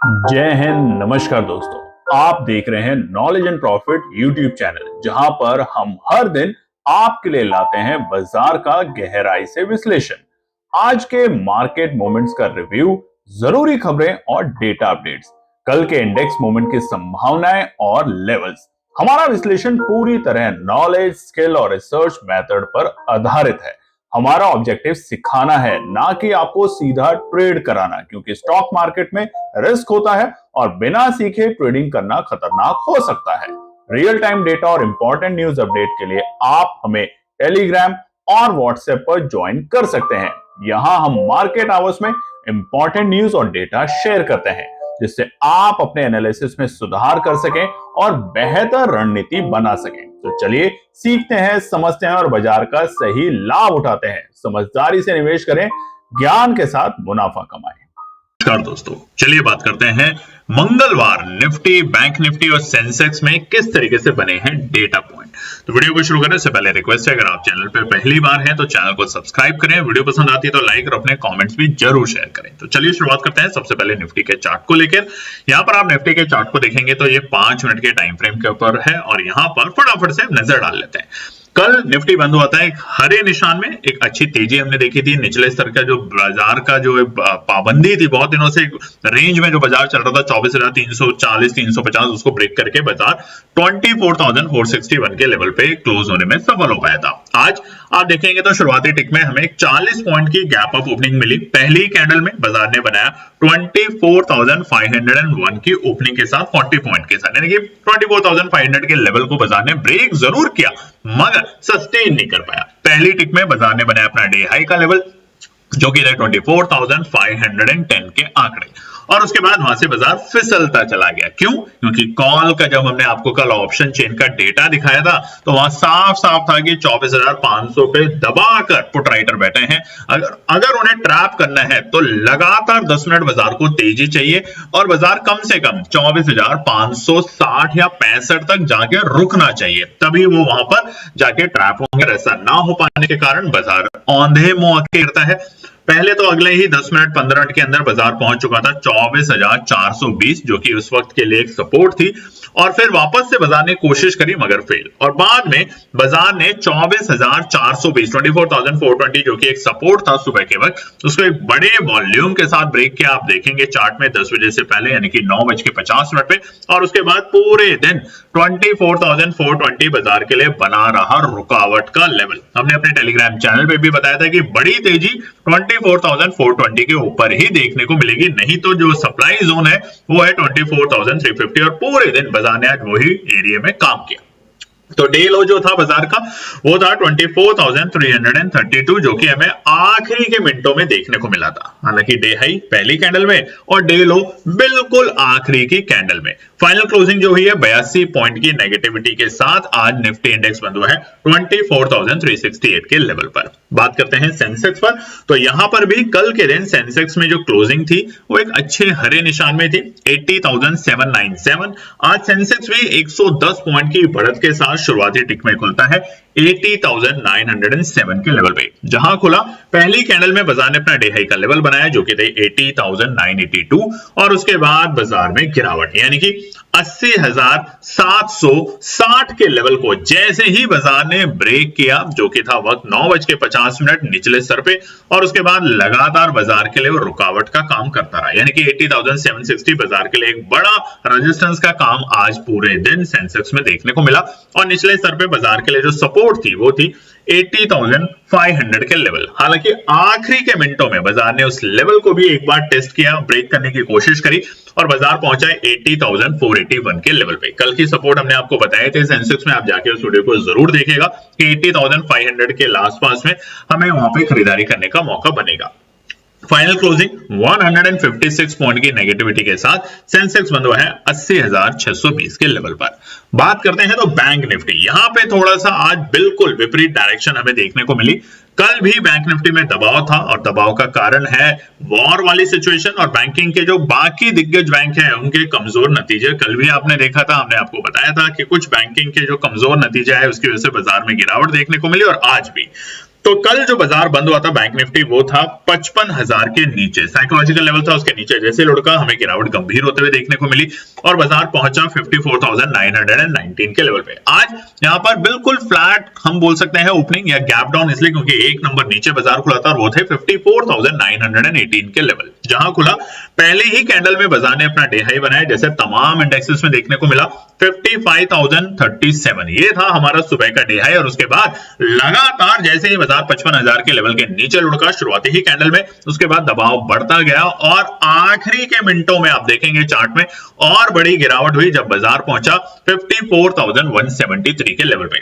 जय हिंद। नमस्कार दोस्तों, आप देख रहे हैं knowledge and profit YouTube channel, जहां पर हम हर दिन आपके लिए लाते हैं बाजार का गहराई से विश्लेषण, आज के मार्केट मोमेंट्स का रिव्यू, जरूरी खबरें और डेटा अपडेट्स, कल के इंडेक्स मूवमेंट की संभावनाएं और लेवल्स। हमारा विश्लेषण पूरी तरह नॉलेज, स्किल और रिसर्च मेथड पर आधारित है। हमारा ऑब्जेक्टिव सिखाना है, ना कि आपको सीधा ट्रेड कराना, क्योंकि स्टॉक मार्केट में रिस्क होता है और बिना सीखे ट्रेडिंग करना खतरनाक हो सकता है। रियल टाइम डेटा और इंपॉर्टेंट न्यूज अपडेट के लिए आप हमें टेलीग्राम और व्हाट्सएप पर ज्वाइन कर सकते हैं। यहां हम मार्केट आवर्स में इंपॉर्टेंट न्यूज और डेटा शेयर करते हैं, जिससे आप अपने एनालिसिस में सुधार कर सकें और बेहतर रणनीति बना सकें। तो चलिए सीखते हैं, समझते हैं और बाजार का सही लाभ उठाते हैं। समझदारी से निवेश करें, ज्ञान के साथ मुनाफा कमाएं। नमस्कार दोस्तों, चलिए बात करते हैं मंगलवार निफ्टी, बैंक निफ्टी और सेंसेक्स में किस तरीके से बने हैं डेटा पॉइंट। तो वीडियो को शुरू करने से पहले रिक्वेस्ट है, अगर आप चैनल पर पहली बार हैं तो चैनल को सब्सक्राइब करें, वीडियो पसंद आती है तो लाइक और अपने कमेंट्स भी जरूर शेयर करें। तो चलिए शुरुआत करते हैं सबसे पहले निफ्टी के चार्ट को लेकर। यहाँ पर आप निफ्टी के चार्ट को देखेंगे तो ये 5 मिनट के टाइम फ्रेम के ऊपर है और यहाँ पर फटाफट से नजर डाल लेते हैं। कल निफ्टी बंद हुआ था एक हरे निशान में, एक अच्छी तेजी हमने देखी थी। निचले स्तर का जो बाजार का जो पाबंदी थी, बहुत दिनों से रेंज में जो बाजार चल रहा था 24,340 350, उसको ब्रेक करके बाजार 24,461 के लेवल पे क्लोज होने में सफल हो पाया था। आज आप देखेंगे तो शुरुआती टिक में हमें 40 पॉइंट की गैप अप ओपनिंग मिली। पहली कैंडल में बाजार ने बनाया 24,501 की ओपनिंग के साथ 40 पॉइंट के साथ, यानी कि 24,500 के लेवल को बाजार ने ब्रेक जरूर किया मगर सस्टेन नहीं कर पाया। पहली टिक में बाजार ने बनाया अपना डे हाई का लेवल, जो कि 24,510 के आंकड़े, और उसके बाद वहां से बाजार फिसलता चला गया। क्यों? क्योंकि कॉल का जब हमने आपको कल ऑप्शन चेन का डेटा दिखाया था तो वहां साफ साफ था कि 24,500 पे दबाकर पुट राइटर बैठे हैं। अगर उन्हें ट्रैप करना है तो लगातार 10 मिनट बाजार को तेजी चाहिए और बाजार कम से कम 24,560 या 65 तक जाके रुकना चाहिए, तभी वो वहां पर जाके ट्रैप होंगे। ऐसा ना हो पाने के कारण बाजार औंधे मुंह गिरता है। पहले तो अगले ही 10 मिनट 15 मिनट के अंदर बाजार पहुंच चुका था 24,420, जो कि उस वक्त के लिए एक सपोर्ट थी, और फिर वापस से बाजार ने कोशिश करी मगर फेल, और बाद में बाजार ने 24,420 24,420 जो कि एक सपोर्ट था सुबह के वक्त, उसको एक बड़े वॉल्यूम के साथ ब्रेक किया। आप देखेंगे चार्ट में 10 बजे से पहले, यानी कि 9:50 पे, और उसके बाद पूरे दिन 24,420 बाजार के लिए बना रहा रुकावट का लेवल। हमने अपने टेलीग्राम चैनल पे भी बताया था कि बड़ी तेजी 24,420 के ऊपर ही देखने को मिलेगी, नहीं तो जो सप्लाई जोन है वो है 24,350, और पूरे दिन बाजार ने आज वही एरिया में काम किया। तो डे लो जो था बाजार का वो था 24,332, जो कि हमें आखिरी के मिनटों में देखने को मिला था। हालांकि डे हाई पहली कैंडल में और डे लो बिल्कुल आखिरी की कैंडल में। फाइनल क्लोजिंग जो हुई है 82 पॉइंट की नेगेटिविटी के साथ आज निफ्टी इंडेक्स बंद हुआ है 24,368 के लेवल पर। बात करते हैं सेंसेक्स पर, तो यहां पर भी कल के दिन सेंसेक्स में जो क्लोजिंग थी वो एक अच्छे हरे निशान में थी, 80,797। आज सेंसेक्स भी 110 पॉइंट की बढ़त के साथ शुरुआती टिक में खुलता है 80,907 के लेवल पे। जहां खुला पहली कैंडल में बाजार ने अपना डे हाई का लेवल बनाया, जो कि थे 80,982, और उसके बाद बाजार में गिरावट, यानी कि 80,760 के लेवल को जैसे ही बाजार ने ब्रेक किया, जो कि था वक्त 9:50 निचले स्तर पे, और उसके बाद लगातार बाजार के लिए वो रुकावट का काम करता रहा, यानी कि 80,760 बाजार के लिए एक बड़ा रेजिस्टेंस का काम आज पूरे दिन सेंसेक्स में देखने को मिला। और निचले स्तर पे बाजार के लिए जो सपोर्ट थी वो थी 80,500 के लेवल। हालांकि आखिरी के मिनटों में बाजार ने उस लेवल को भी एक बार टेस्ट किया, ब्रेक करने की कोशिश करी, और बाजार पहुंचा 80,481 के लेवल पे। कल की सपोर्ट हमने आपको बताए थे सेंसेक्स में, आप जाके उस वीडियो को जरूर देखिएगा कि 80,500 के आसपास में हमें वहां पे खरीदारी करने का मौका बनेगा। फाइनल क्लोजिंग 156 पॉइंट की नेगेटिविटी के साथ सेंसेक्स बंद हुआ है 80,620 के लेवल पर। बात करते हैं तो बैंक निफ्टी, यहां पे थोड़ा सा आज बिल्कुल विपरीत डायरेक्शन हमें देखने को मिली। कल भी बैंक निफ्टी में दबाव था और दबाव का कारण है वॉर वाली सिचुएशन और बैंकिंग के जो बाकी दिग्गज बैंक हैं उनके कमजोर नतीजे। कल भी आपने देखा था, हमने आपको बताया था कि कुछ बैंकिंग के जो कमजोर नतीजे है उसकी वजह से बाजार में गिरावट देखने को मिली, और आज भी तो कल जो बाजार बंद हुआ था बैंक निफ्टी वो था 55,000 के नीचे, साइकोलॉजिकल लेवल था उसके नीचे। जैसे लुढ़का हमें गिरावट गंभीर होते हुए देखने को मिली और बाजार पहुंचा 54,919 के लेवल पे। आज यहां पर बिल्कुल फ्लैट हम बोल सकते हैं ओपनिंग या गैप डाउन, इसलिए क्योंकि एक नंबर नीचे बाजार खुला था और वो थे 54,918 के लेवल। जहां खुला पहले ही कैंडल में बाजार ने अपना डे हाई बनाया, जैसे तमाम इंडेक्सेस में देखने को मिला 55,037, ये था हमारा सुबह का डे हाई। और उसके बाद लगातार जैसे ही बाजार 55,000 के लेवल के नीचे लुढ़का शुरुआती ही कैंडल में, उसके बाद दबाव बढ़ता गया और आखिरी के मिनटों में आप देखेंगे चार्ट में और बड़ी गिरावट हुई जब बाजार पहुंचा 54,173 के लेवल पे।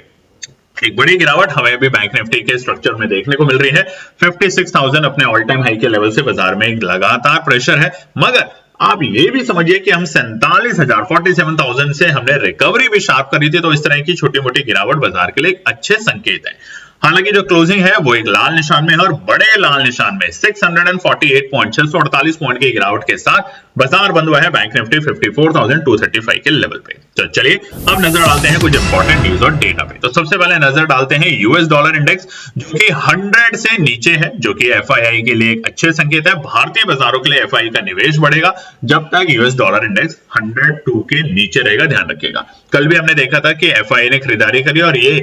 एक बड़ी गिरावट हमें भी बैंक निफ्टी के स्ट्रक्चर में देखने को मिल रही है। 56,000 अपने ऑल टाइम हाई के लेवल से बाजार में एक लगातार प्रेशर है, मगर आप ये भी समझिए कि हम 47,000 से हमने रिकवरी भी शार्प करी थी, तो इस तरह की छोटी मोटी गिरावट बाजार के लिए एक अच्छे संकेत है। हालांकि जो क्लोजिंग है वो एक लाल निशान में है और बड़े लाल निशान में 648 पॉइंट 648 पॉइंट की गिरावट के साथ बाजार बंद हुआ है बैंक निफ्टी 54,235 के लेवल पे। तो चलिए अब नजर डालते हैं कुछ इंपॉर्टेंट न्यूज और डेटा पे। तो सबसे पहले नजर डालते हैं यूएस डॉलर इंडेक्स, जो कि 100 से नीचे है, जो कि एफआईआई के लिए एक अच्छे संकेत है। भारतीय बाजारों के लिए एफआईआई का निवेश बढ़ेगा जब तक यूएस डॉलर इंडेक्स 102 के नीचे रहेगा, ध्यान रखिएगा। कल भी हमने देखा था कि एफआईआई ने खरीदारी करी और ये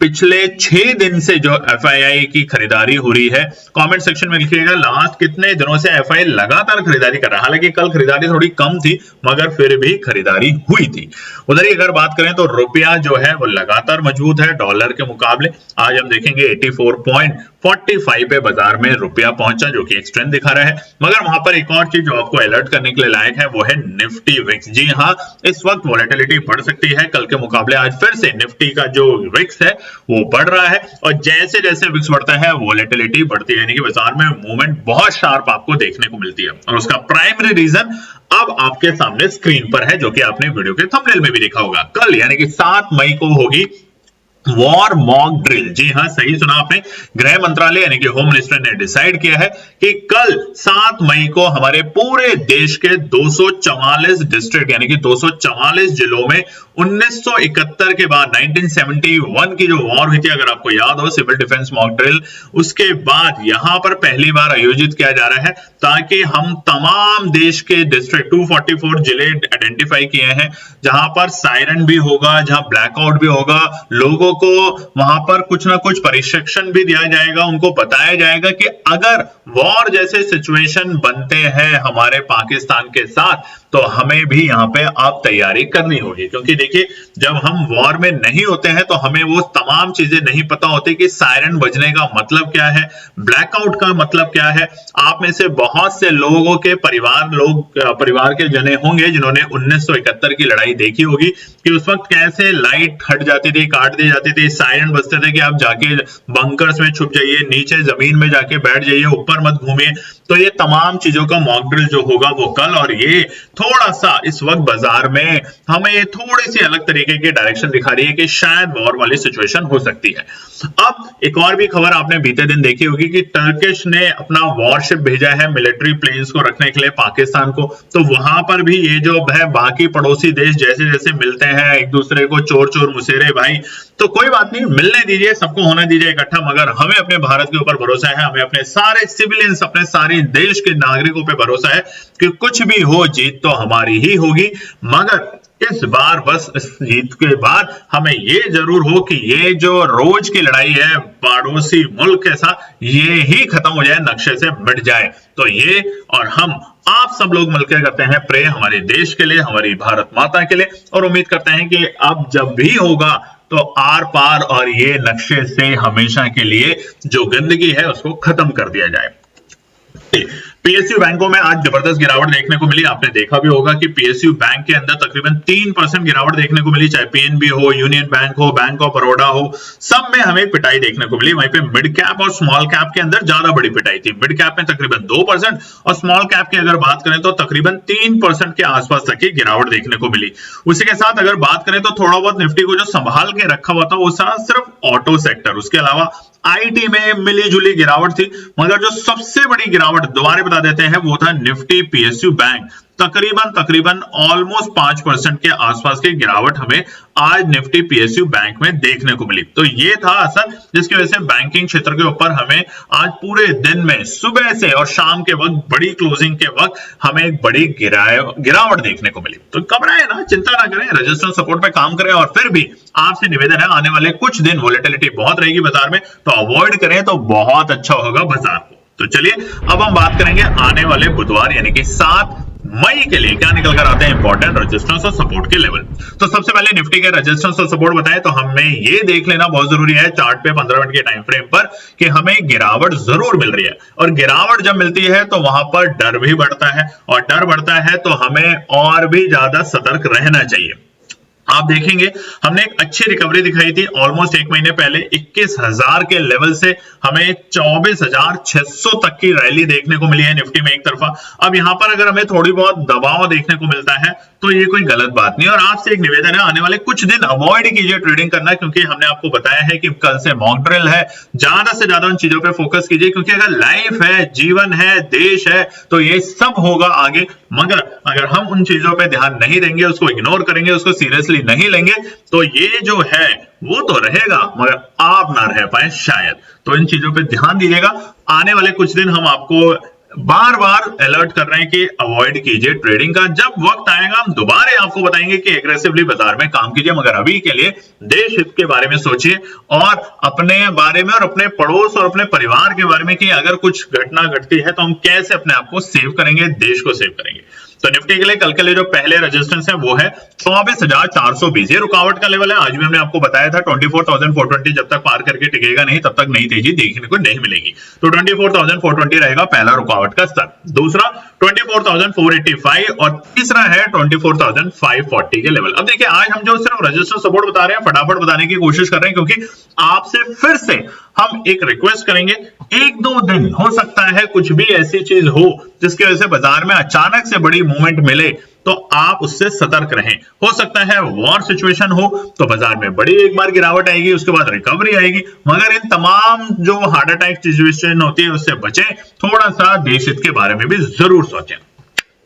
पिछले 6 दिन से जो एफआईआई की खरीदारी हो रही है, कमेंट सेक्शन में लिखिएगा लास्ट कितने दिनों से एफआईआई लगातार खरीदारी कर रहा है। हालांकि कल खरीदारी थोड़ी कम थी, मगर फिर भी खरीदारी हुई थी। उधर ही अगर बात करें तो रुपया जो है वो लगातार मजबूत है डॉलर के मुकाबले। आज हम देखेंगे 84.45 पे बाजार में रुपया पहुंचा, जो कि एक स्ट्रेंथ दिखा रहा है। मगर वहां पर एक और चीज जो आपको अलर्ट करने के लिए लायक है वो है निफ्टी विक्स। जी हाँ, इस वक्त वॉलेटिलिटी बढ़ सकती है कल के मुकाबले। आज फिर से निफ्टी का जो विक्स है वो बढ़ रहा है और जैसे जैसे विक्स बढ़ता है वॉलेटिलिटी बढ़ती है, यानी कि बाजार में मूवमेंट बहुत शार्प आपको देखने को मिलती है। और उसका प्राइमरी रीजन अब आपके सामने स्क्रीन पर है, जो कि आपने वीडियो के थंबनेल में भी देखा होगा। कल यानी कि 7 मई को होगी वॉर मॉक ड्रिल। जी हाँ, सही सुना आपने। गृह मंत्रालय यानी कि होम मिनिस्टर ने डिसाइड किया है कि कल 7 मई को हमारे पूरे देश के 244 डिस्ट्रिक्ट यानी कि 244 जिलों में 1971 के बाद 1971 की जो वॉर हुई थी, अगर आपको याद हो, सिविल डिफेंस मॉक ड्रिल, उसके बाद यहां पर पहली बार आयोजित किया जा रहा है ताकि हम तमाम देश के डिस्ट्रिक्ट 244 जिले आइडेंटिफाई किए हैं जहां पर सायरन भी होगा, जहां ब्लैकआउट भी होगा, लोगों को वहां पर कुछ ना कुछ प्रशिक्षण भी दिया जाएगा, उनको बताया जाएगा कि अगर वॉर जैसे सिचुएशन बनते हैं हमारे पाकिस्तान के साथ तो हमें भी यहां पे आप तैयारी करनी होगी। क्योंकि देखिए, जब हम वॉर में नहीं होते हैं तो हमें वो तमाम चीजें नहीं पता होती कि सायरन बजने का मतलब क्या है, ब्लैकआउट का मतलब क्या है। आप में से बहुत से लोगों के परिवार के जने होंगे जिन्होंने 1971 की लड़ाई देखी होगी कि उस वक्त कैसे लाइट हट जाती थी, काट दी जाती थी, सायरन बजते थे कि आप जाके बंकर्स में छुप जाइए, नीचे जमीन में जाके बैठ जाइए, ऊपर मत घूमिए। तो ये तमाम चीजों का मॉक ड्रिल जो होगा वो कल, और ये थोड़ा सा इस वक्त बाजार में हमें ये थोड़ी सी अलग तरीके की डायरेक्शन दिखा रही है कि शायद वॉर वाली सिचुएशन हो सकती है। अब एक और भी खबर आपने बीते दिन देखी होगी कि टर्किश ने अपना वॉरशिप भेजा है मिलिट्री प्लेन्स को रखने के लिए पाकिस्तान को। तो वहां पर भी ये जो है बाकी पड़ोसी देश जैसे जैसे मिलते हैं एक दूसरे को, चोर चोर मुसेरे भाई, तो कोई बात नहीं, मिलने दीजिए, सबको होने दीजिए इकट्ठा। मगर हमें अपने भारत के ऊपर भरोसा है, हमें अपने सारे सिविलियंस, अपने सारे देश के नागरिकों पे भरोसा है कि कुछ भी हो जीत तो हमारी ही होगी। मगर इस बार बस इस जीत के बाद हमें ये जरूर हो कि ये जो रोज की लड़ाई है पड़ोसी मुल्क के साथ, ये ही खत्म हो जाए, नक्शे से मिट जाए। तो ये और हम आप सब लोग मिलकर करते हैं प्रे हमारे देश के लिए, हमारी भारत माता के लिए, और उम्मीद करते हैं कि अब जब भी होगा तो आर पार और ये नक्शे से हमेशा के लिए जो गंदगी है उसको खत्म कर दिया जाए। पीएसयू बैंकों में आज जबरदस्त गिरावट देखने को मिली। आपने देखा भी होगा कि पीएसयू बैंक के अंदर तकरीबन 3% गिरावट देखने को मिली, चाहे पीएनबी हो, यूनियन बैंक हो, बैंक ऑफ बड़ौदा हो, सब में हमें पिटाई देखने को मिली। वहीं पे मिड कैप और स्मॉल कैप के अंदर ज्यादा बड़ी पिटाई थी। मिड कैप में तकरीबन 2% और स्मॉल कैप की अगर बात करें तो तकरीबन 3% के आसपास तक की गिरावट देखने को मिली। उसी के साथ अगर बात करें तो थोड़ा बहुत निफ्टी को जो संभाल के रखा हुआ था वो सिर्फ ऑटो सेक्टर, उसके अलावा आईटी में मिली जुली गिरावट थी। मगर जो सबसे बड़ी गिरावट दोबारा बता देते हैं वो था निफ्टी पीएसयू बैंक। तकरीबन ऑलमोस्ट 5% के आसपास की गिरावट हमें आज निफ्टी पीएसयू बैंक में देखने को मिली। तो ये था असर जिसकी वजह से बैंकिंग क्षेत्र के ऊपर हमें आज पूरे दिन में सुबह से और शाम के वक्त बड़ी क्लोजिंग के वक्त हमें एक बड़ी गिरावट देखने को मिली। तो घबराए ना, चिंता ना करें, रेजिस्टेंस सपोर्ट पे काम करें। और फिर भी आपसे निवेदन है, आने वाले कुछ दिन वोलेटिलिटी बहुत रहेगी बाजार में, तो अवॉइड करें तो बहुत अच्छा होगा बाजार को। तो चलिए अब हम बात करेंगे आने वाले बुधवार यानी कि 7 मई के लिए क्या निकल कर आते हैं इंपॉर्टेंट रेजिस्टेंस और सपोर्ट के लेवल। तो सबसे पहले निफ्टी के रेजिस्टेंस और सपोर्ट बताएं तो हमें ये देख लेना बहुत जरूरी है चार्ट पे 15 मिनट के टाइम फ्रेम पर कि हमें गिरावट जरूर मिल रही है। और गिरावट जब मिलती है तो वहां पर डर भी बढ़ता है, और डर बढ़ता है तो हमें और भी ज्यादा सतर्क रहना चाहिए। आप देखेंगे हमने एक अच्छी रिकवरी दिखाई थी ऑलमोस्ट 1 महीने पहले 21,000 के लेवल से हमें 24,600 तक की रैली देखने को मिली है निफ्टी में एक तरफा। अब यहां पर अगर हमें थोड़ी बहुत दबाव देखने को मिलता है तो ये कोई गलत बात नहीं। और आपसे एक निवेदन है, आने वाले कुछ दिन अवॉइड कीजिए ट्रेडिंग करना, क्योंकि हमने आपको बताया है कि कल से मॉक ड्रिल है। ज्यादा से ज्यादा उन चीजों पे फोकस कीजिए, क्योंकि अगर लाइफ है, जीवन है, देश है, तो ये सब होगा आगे। मगर अगर हम उन चीजों पे ध्यान नहीं देंगे, उसको इग्नोर करेंगे, उसको सीरियसली नहीं लेंगे, तो ये जो है वो तो रहेगा मगर आप ना रह पाए शायद। तो इन चीजों पे ध्यान दीजिएगा। आने वाले कुछ दिन हम आपको बार बार अलर्ट कर रहे हैं कि अवॉइड कीजिए ट्रेडिंग का। जब वक्त आएगा हम दोबारा आपको बताएंगे कि एग्रेसिवली बाजार में काम कीजिए, मगर अभी के लिए देश हित के बारे में सोचिए और अपने बारे में और अपने पड़ोस और अपने परिवार के बारे में कि अगर कुछ घटना घटती है तो हम कैसे अपने आप को सेव करेंगे, देश को सेव करेंगे। तो निफ्टी के लिए कल के लिए जो पहले रेजिस्टेंस है वो है 24,420, ये रुकावट का लेवल है। आज भी हमने आपको बताया था 24,420 जब तक पार करके टिकेगा नहीं तब तक नई तेजी देखने को नहीं मिलेगी। तो 24,420 रहेगा पहला रुकावट का स्तर, दूसरा 24,485 और तीसरा है 24,540 के लेवल। अब देखिए आज हम जो सिर्फ रेजिस्टेंस सपोर्ट बता रहे हैं फटाफट बताने की कोशिश कर रहे हैं, क्योंकि आपसे फिर से हम एक रिक्वेस्ट करेंगे, 1-2 दिन हो सकता है कुछ भी ऐसी चीज हो जिसकी वजह से बाजार में अचानक से बड़ी मूवमेंट मिले, तो आप उससे सतर्क रहें। हो सकता है वॉर सिचुएशन हो तो बाजार में बड़ी एक बार गिरावट आएगी, उसके बाद रिकवरी आएगी, मगर इन तमाम जो हार्ट अटैक सिचुएशन होती है उससे बचें। थोड़ा सा देश हित के बारे में भी जरूर सोचें।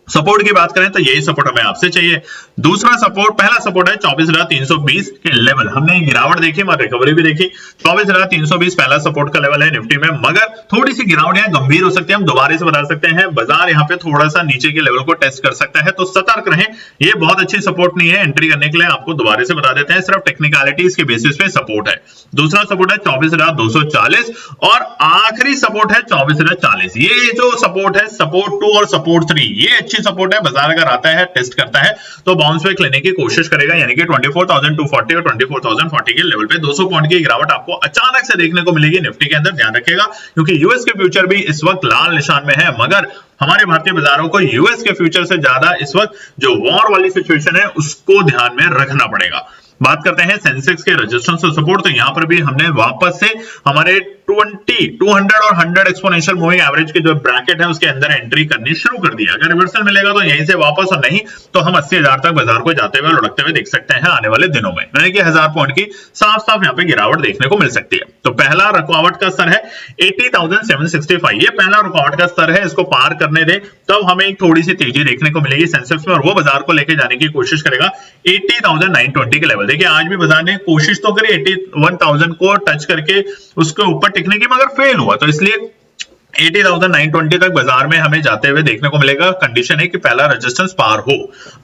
सपोर्ट की बात करें तो यही सपोर्ट हमें आपसे चाहिए। दूसरा सपोर्ट, पहला सपोर्ट है 24,320 के लेवल। हमने गिरावट देखी मगर रिकवरी भी देखी। 24,320 पहला सपोर्ट का लेवल है निफ्टी में, मगर थोड़ी सी गिरावट है, गंभीर हो सकती है। हम दोबारा से बता सकते हैं बाजार यहाँ पे थोड़ा सा नीचे के लेवल को टेस्ट कर सकता है, तो सतर्क रहें। ये बहुत अच्छी सपोर्ट नहीं है एंट्री करने के लिए, आपको दोबारा से बता देते हैं, सिर्फ टेक्निकलिटीज के बेसिस पे सपोर्ट है। दूसरा सपोर्ट है 24,240 और आखिरी सपोर्ट है 24,040। ये जो सपोर्ट है सपोर्ट 2 और सपोर्ट 3, ये अच्छी सपोर्ट है। बाजार अगर आता है टेस्ट करता है तो बाउंस बैक लेने की कोशिश करेगा, यानी कि 24,240 और 24,040 के लेवल पे 200 पॉइंट की गिरावट आपको अचानक से देखने को मिलेगी निफ्टी के अंदर, ध्यान रखिएगा। क्योंकि यूएस के फ्यूचर भी इस वक्त लाल निशान में है, मगर हमारे भारतीय बाजारों को यूएस के फ्यूचर से ज्यादा इस वक्त जो वॉर वाली सिचुएशन है उसको ध्यान में रखना पड़ेगा। बात करते हैं सेंसेक्स के रेजिस्टेंस और सपोर्ट, तो यहां पर भी हमने वापस से हमारे 200 और 100 एक्सपोनेंशियल मूविंग एवरेज के जो ब्रैकेट है उसके अंदर एंट्री करनी शुरू कर दी। अगर रिवर्सल मिलेगा तो यहीं से वापस, और नहीं तो हम 80,000 तक बाजार को जाते हुए लुढ़कते हुए देख सकते हैं आने वाले दिनों में, यानी कि 1000 पॉइंट की साफ साफ यहाँ पे गिरावट देखने को मिल सकती है। तो पहला रुकावट का स्तर है 80,765, ये पहला रुकावट का स्तर है, इसको पार करने दे तब हमें एक थोड़ी सी तेजी देखने को मिलेगी सेंसेक्स में, और वो बाजार को लेके जाने की कोशिश करेगा 80,920 के लेवल। देखिए आज भी बाजार ने कोशिश तो करी 81,000 को टच करके उसके ऊपर टिकने की, मगर फेल हुआ, तो इसलिए 80,920 तक बाजार में हमें जाते हुए देखने को मिलेगा। कंडीशन है कि पहला रेजिस्टेंस पार हो।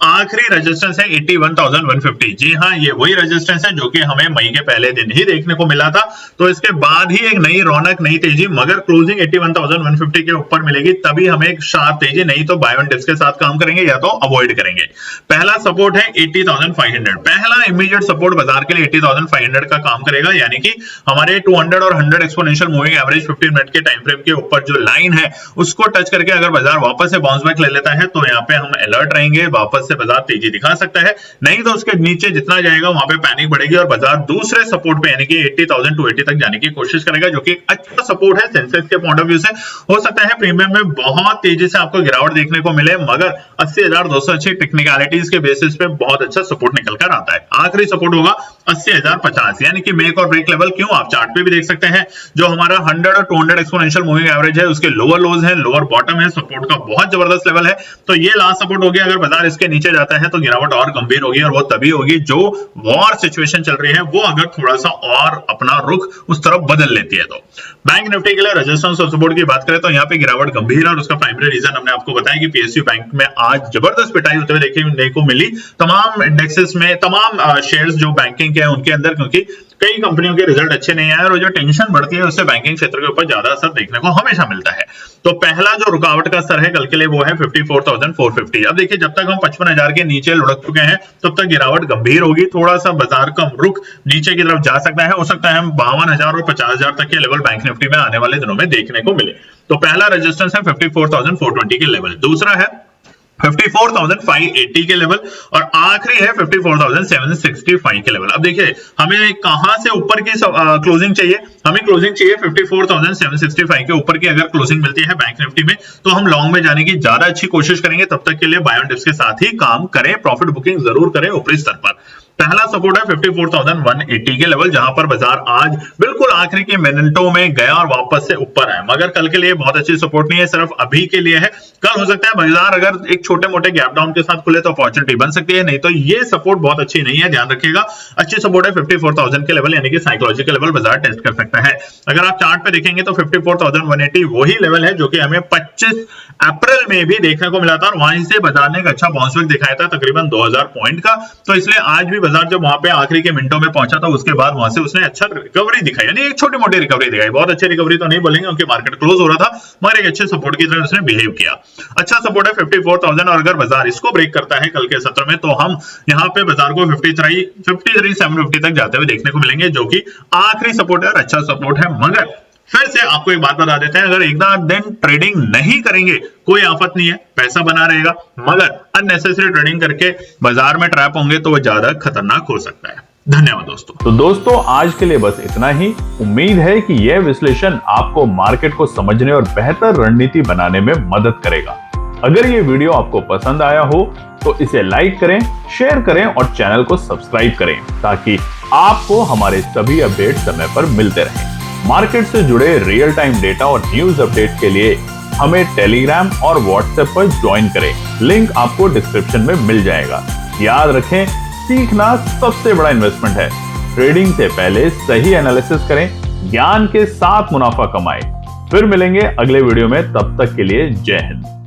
आखिरी रेजिस्टेंस है 81,150। जी हां, ये वही रेजिस्टेंस है जो कि हमें मई के पहले दिन ही देखने को मिला था। तो इसके बाद ही एक नई रौनक, नई तेजी, मगर क्लोजिंग 81,150 के ऊपर मिलेगी तभी हमें एक शार्प तेजी, नहीं तो बाय ऑन डिप्स के साथ काम करेंगे या तो अवॉइड करेंगे। पहला सपोर्ट है 80,500, पहला इमीडिएट सपोर्ट बाजार के लिए 80,500 का काम करेगा, यानी कि हमारे 200 और 100 एक्सपोनेंशियल मूविंग एवरेज 15 मिनट के टाइम फ्रेम के ऊपर जो लाइन है उसको टच करके अगर बाजार वापस से बाउंस बैक ले लेता है तो यहाँ पे हम अलर्ट रहेंगे, वापस से बाजार तेजी दिखा सकता है। नहीं तो उसके नीचे जितना जाएगा वहां पे पैनिक बढ़ेगी और बाजार दूसरे सपोर्ट पे यानी कि 80,280 तक जाने की कोशिश करेगा, जो कि अच्छा सपोर्ट है सेंसेक्स के पॉइंट ऑफ व्यू से। हो सकता है प्रीमियम में बहुत तेजी से आपको गिरावट देखने को मिले, मगर 80,200 अच्छी टेक्निकलिटीज के बेसिस पे बहुत अच्छा सपोर्ट निकल कर आता है। आखिरी सपोर्ट होगा 80,050, यानी कि मेक और ब्रेक लेवल। क्यों, आप चार्ट पे भी देख सकते हैं, जो हमारा 100 और 200 एक्सपोनेंशियल मूविंग एवरेज है, उसके लोअर लोज है, लोअर बॉटम है, सपोर्ट का बहुत जबरदस्त लेवल है। तो ये लास्ट सपोर्ट हो गया। अगर बाजार इसके नीचे जाता है तो गिरावट और गंभीर होगी, और वो तभी होगी जो वॉर सिचुएशन चल रही है वो अगर थोड़ा सा और अपना रुख उस तरफ बदल लेती है। तो बैंक निफ्टी के लिए रेजिस्टेंस और सपोर्ट की बात करें तो यहाँ पे गिरावट गंभीर है, और उसका प्राइमरी रीजन हमने आपको बताया कि पीएसयू बैंक में आज जबरदस्त पिटाई होते हुए देखने को मिली तमाम इंडेक्सेस में, तमाम शेयर्स जो बैंकिंग के हैं उनके अंदर, क्योंकि कई कंपनियों के रिजल्ट अच्छे नहीं आए, और जो टेंशन बढ़ती है उससे बैंकिंग क्षेत्र के ऊपर ज्यादा असर देखने को हमेशा मिलता है। तो पहला जो रुकावट का स्तर है कल के लिए वो है 54,450। अब देखिए, जब तक हम 55,000 के नीचे लुढ़क चुके हैं तब तक गिरावट गंभीर होगी। थोड़ा सा बाजार का रुख नीचे की तरफ जा सकता है, हो सकता है हम 52,000 और 50,000 तक के लेवल बैंक निफ्टी में आने वाले दिनों में देखने को मिले। तो पहला रेजिस्टेंस है 54,420 के लेवल, दूसरा है 54,580 के लेवल, और आखिरी है 54,765 के लेवल। अब देखिए, हमें कहां से ऊपर की क्लोजिंग चाहिए, हमें क्लोजिंग चाहिए 54,765 के ऊपर की। अगर क्लोजिंग मिलती है बैंक निफ्टी में तो हम लॉन्ग में जाने की ज्यादा अच्छी कोशिश करेंगे। तब तक के लिए बाय ऑन डिप्स के साथ ही काम करें, प्रॉफिट बुकिंग जरूर करें ऊपरी स्तर पर। पहला सपोर्ट है 54,180 के लेवल, जहां पर बाजार आज बिल्कुल आखिरी के मिनटों में गया और वापस से ऊपर है, मगर कल के लिए बहुत अच्छी सपोर्ट नहीं है, सिर्फ अभी के लिए है। कल हो सकता है बाजार अगर एक छोटे मोटे गैप डाउन के साथ खुले तो अपॉर्चुनिटी बन सकती है, नहीं तो ये सपोर्ट बहुत अच्छी नहीं है, ध्यान रखिएगा। अच्छी सपोर्ट है 54,000 के लेवल, यानी कि साइकोलॉजिकल लेवल बाजार टेस्ट कर सकता है। अगर आप चार्ट पे देखेंगे तो 54,180 वही लेवल है जो कि हमें 25 अप्रैल में भी देखने को मिला था, और वहीं से बाजार ने एक अच्छा बाउंस बैक दिखाया था, तकरीबन 2000 पॉइंट का। तो इसलिए आज भी बाजार जब वहां पे आखिरी के मिनटों में पहुंचा था, उसके बाद वहां से उसने अच्छा रिकवरी दिखाई, यानी एक छोटी मोटी रिकवरी दिखाई। बहुत अच्छी रिकवरी तो नहीं बोलेंगे क्योंकि मार्केट क्लोज हो रहा था, मगर एक अच्छे सपोर्ट की तरह उसने बिहेव किया। अच्छा सपोर्ट है 54,000, और अगर बाजार इसको ब्रेक करता है कल के सत्र में तो हम यहाँ पे बाजार को 53,750 तक जाते हुए देखने को मिलेंगे, जो कि आखिरी सपोर्ट है और अच्छा सपोर्ट है। मगर फिर से आपको एक बात बता देते हैं, अगर एक दिन ट्रेडिंग नहीं करेंगे कोई आफत नहीं है, पैसा बना रहेगा, मगर अननेसेसरी ट्रेडिंग करके बाजार में ट्रैप होंगे तो वो ज्यादा खतरनाक हो सकता है। धन्यवाद दोस्तों। तो दोस्तों, आज के लिए बस इतना ही। उम्मीद है कि यह विश्लेषण आपको मार्केट को समझने और बेहतर रणनीति बनाने में मदद करेगा। अगर ये वीडियो आपको पसंद आया हो तो इसे लाइक करें, शेयर करें और चैनल को सब्सक्राइब करें, ताकि आपको हमारे सभी अपडेट समय पर मिलते रहें। मार्केट से जुड़े रियल टाइम डेटा और न्यूज अपडेट के लिए हमें टेलीग्राम और व्हाट्सएप पर ज्वाइन करें, लिंक आपको डिस्क्रिप्शन में मिल जाएगा। याद रखें, सीखना सबसे बड़ा इन्वेस्टमेंट है। ट्रेडिंग से पहले सही एनालिसिस करें, ज्ञान के साथ मुनाफा कमाएं। फिर मिलेंगे अगले वीडियो में, तब तक के लिए जय हिंद।